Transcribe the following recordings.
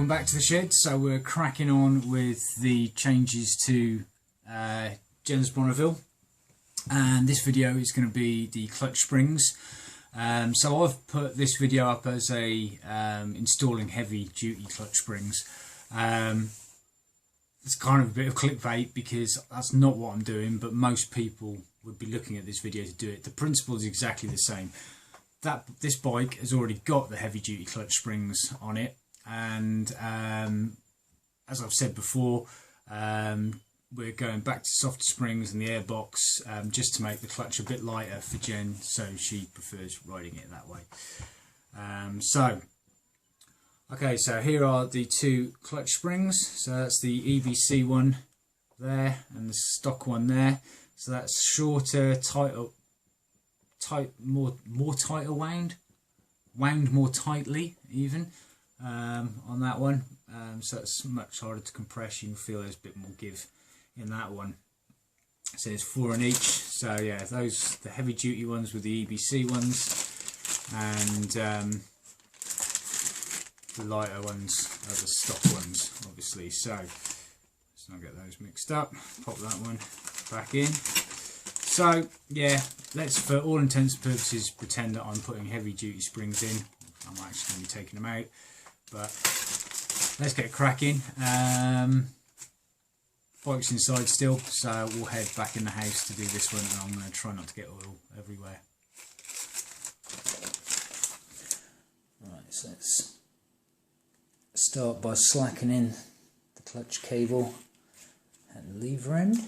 welcome back to the shed. So we're cracking on with the changes to Jen's Bonneville, and this video is going to be the clutch springs. So I've put this video up as a installing heavy duty clutch springs. It's kind of a bit of clickbait because that's not what I'm doing, but most people would be looking at this video to do it. The principle is exactly the same. This bike has already got the heavy duty clutch springs on it, and as I've said before, we're going back to softer springs in the airbox just to make the clutch a bit lighter for Jen, so she prefers riding it that way. So here are the two clutch springs. So that's the EBC one there and the stock one there. So that's shorter, more tighter wound more tightly even on that one. So it's much harder to compress. You can feel there's a bit more give in that one. So there's 4 in each. So yeah, those the heavy duty ones with the EBC ones, and the lighter ones are the stock ones, obviously. So let's not get those mixed up. Pop that one back in. So yeah, let's, for all intents and purposes, pretend that I'm putting heavy duty springs in. I'm actually going to be taking them out, but let's get cracking. Bike's inside still, so we'll head back in the house to do this one, and I'm going to try not to get oil everywhere. Right, so let's start by slackening the clutch cable at the lever end.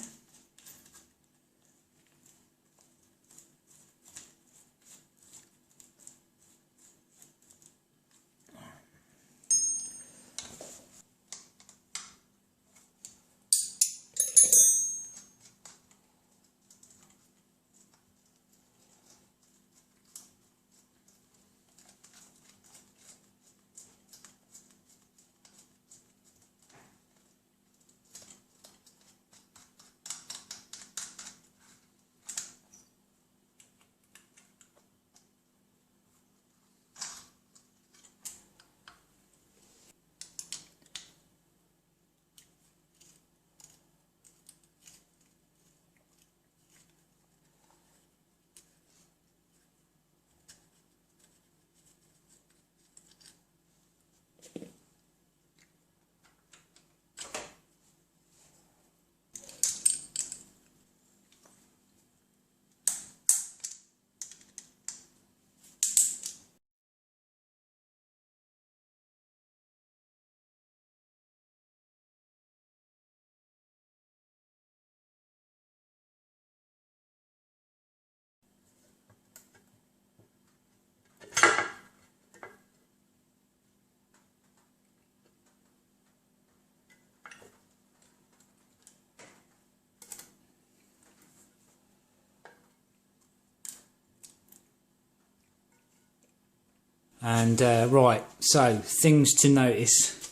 And right, so things to notice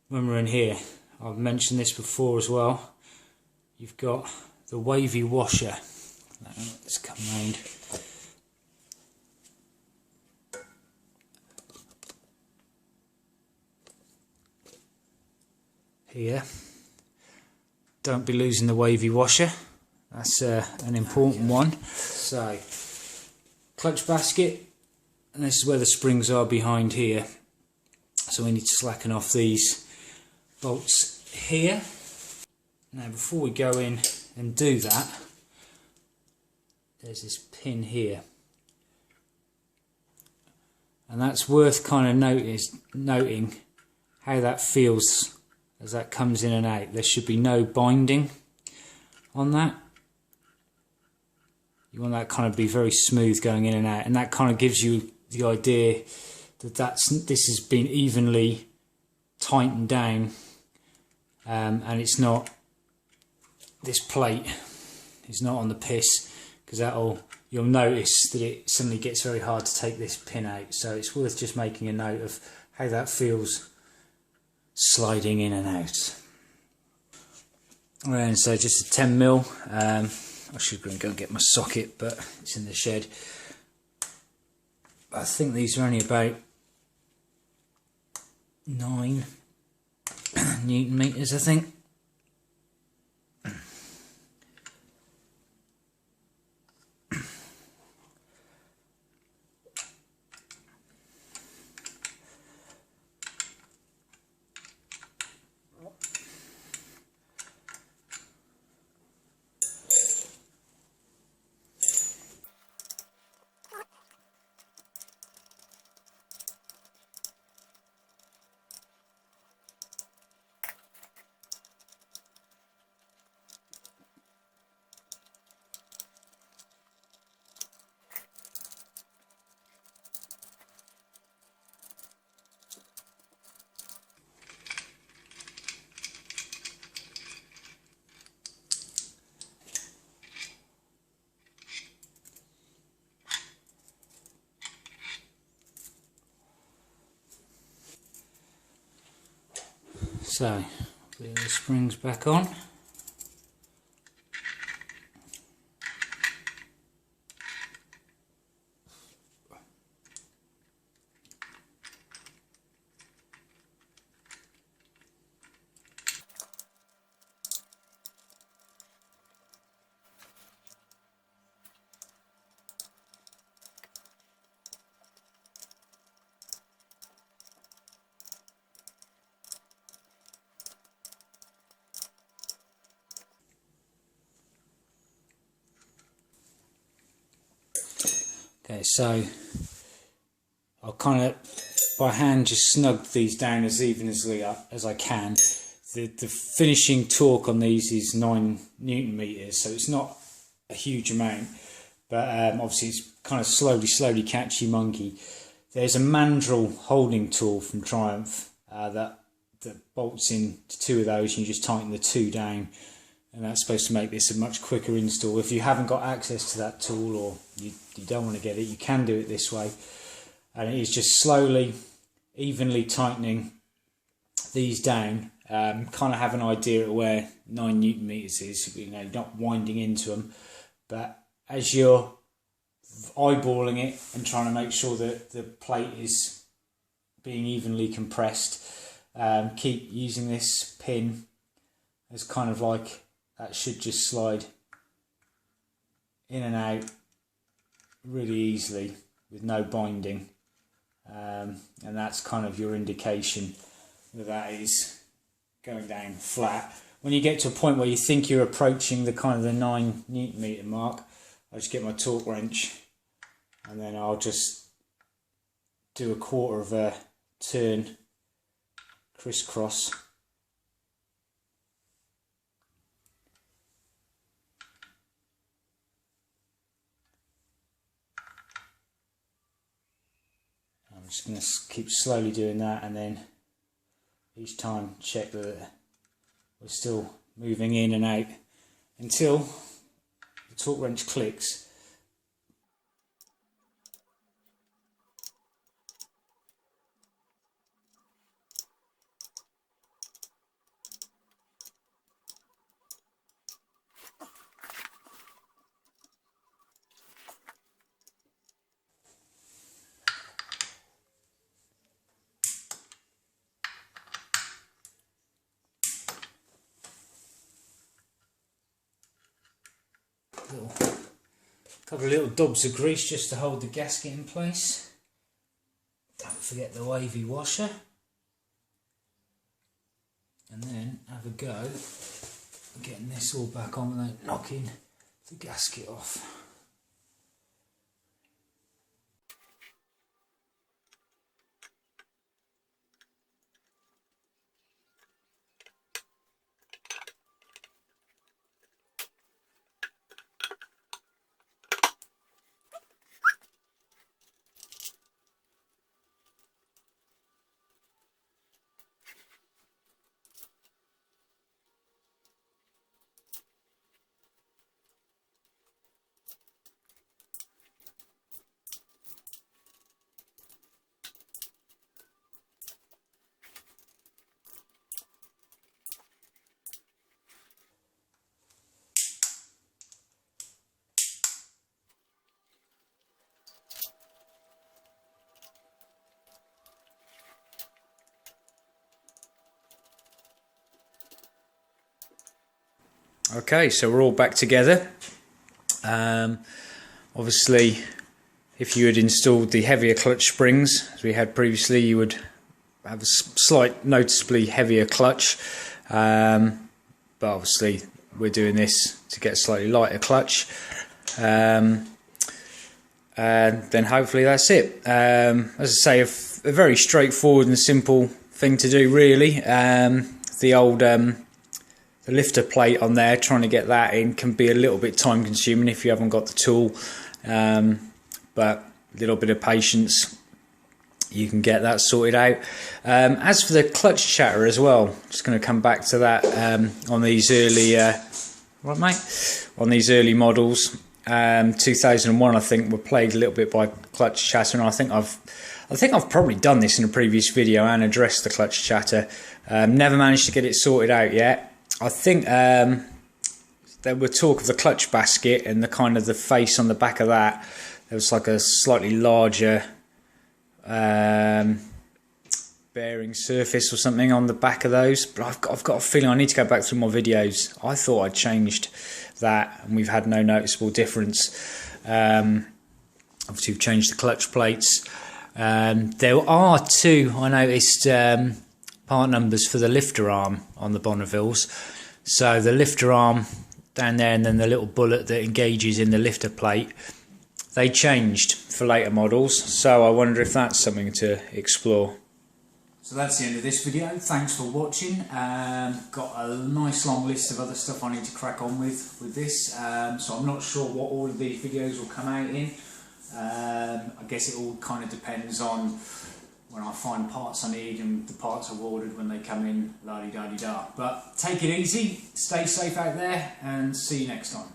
when we're in here. I've mentioned this before as well. You've got the wavy washer. Let's come round. Here. Don't be losing the wavy washer. That's an important one. So, clutch basket. And this is where the springs are behind here, so we need to slacken off these bolts here. Now before we go in and do that, there's this pin here, and that's worth kind of noting how that feels as that comes in and out. There should be no binding on that. You want that kind of be very smooth going in and out, and that kind of gives you the idea that this has been evenly tightened down, and it's not, this plate is not on the piss, because you'll notice that it suddenly gets very hard to take this pin out. So it's worth just making a note of how that feels sliding in and out. And so just a 10mm. I should go and get my socket, but it's in the shed. I think these are only about 9 Newton meters, I think. So, put the springs back on. Okay, so I'll kind of by hand just snug these down as evenly as I can. The finishing torque on these is 9 Newton meters, so it's not a huge amount, but obviously it's kind of slowly catchy monkey. There's a mandrel holding tool from Triumph that bolts into 2 of those, and you just tighten the 2 down, and that's supposed to make this a much quicker install. If you haven't got access to that tool, or you don't want to get it, you can do it this way, and it is just slowly, evenly tightening these down. Kind of have an idea of where 9 Newton meters is. You know, you're not winding into them, but as you're eyeballing it and trying to make sure that the plate is being evenly compressed, keep using this pin as kind of like that should just slide in and out really easily with no binding, and that's kind of your indication that that is going down flat. When you get to a point where you think you're approaching the kind of the 9 Newton meter mark, I just get my torque wrench, and then I'll just do a 1/4 of a turn crisscross. I'm just going to keep slowly doing that, and then each time check that we're still moving in and out until the torque wrench clicks. Couple of little dobs of grease just to hold the gasket in place. Don't forget the wavy washer. And then have a go at getting this all back on without knocking the gasket off. Okay, so we're all back together. Obviously, if you had installed the heavier clutch springs as we had previously, you would have a slight noticeably heavier clutch, but obviously we're doing this to get a slightly lighter clutch, and then hopefully that's it. As I say, a very straightforward and simple thing to do really. The old the lifter plate on there, trying to get that in can be a little bit time consuming if you haven't got the tool, but a little bit of patience, you can get that sorted out. As for the clutch chatter as well, just going to come back to that on these early on these early models. 2001 I think were plagued a little bit by clutch chatter, and I think I've probably done this in a previous video and addressed the clutch chatter. Never managed to get it sorted out yet. I think there were talk of the clutch basket and the kind of the face on the back of that. There was like a slightly larger bearing surface or something on the back of those, but I've got a feeling I need to go back through my videos. I thought I'd changed that and we've had no noticeable difference. Obviously we've changed the clutch plates. There are two, I noticed, part numbers for the lifter arm on the Bonnevilles. So the lifter arm down there and then the little bullet that engages in the lifter plate, they changed for later models, so I wonder if that's something to explore. So that's the end of this video. Thanks for watching. Got a nice long list of other stuff I need to crack on with this, so I'm not sure what all of these videos will come out in. I guess it all kind of depends on when I find parts I need and the parts I've ordered when they come in, la-di-da-di-da. But take it easy, stay safe out there, and see you next time.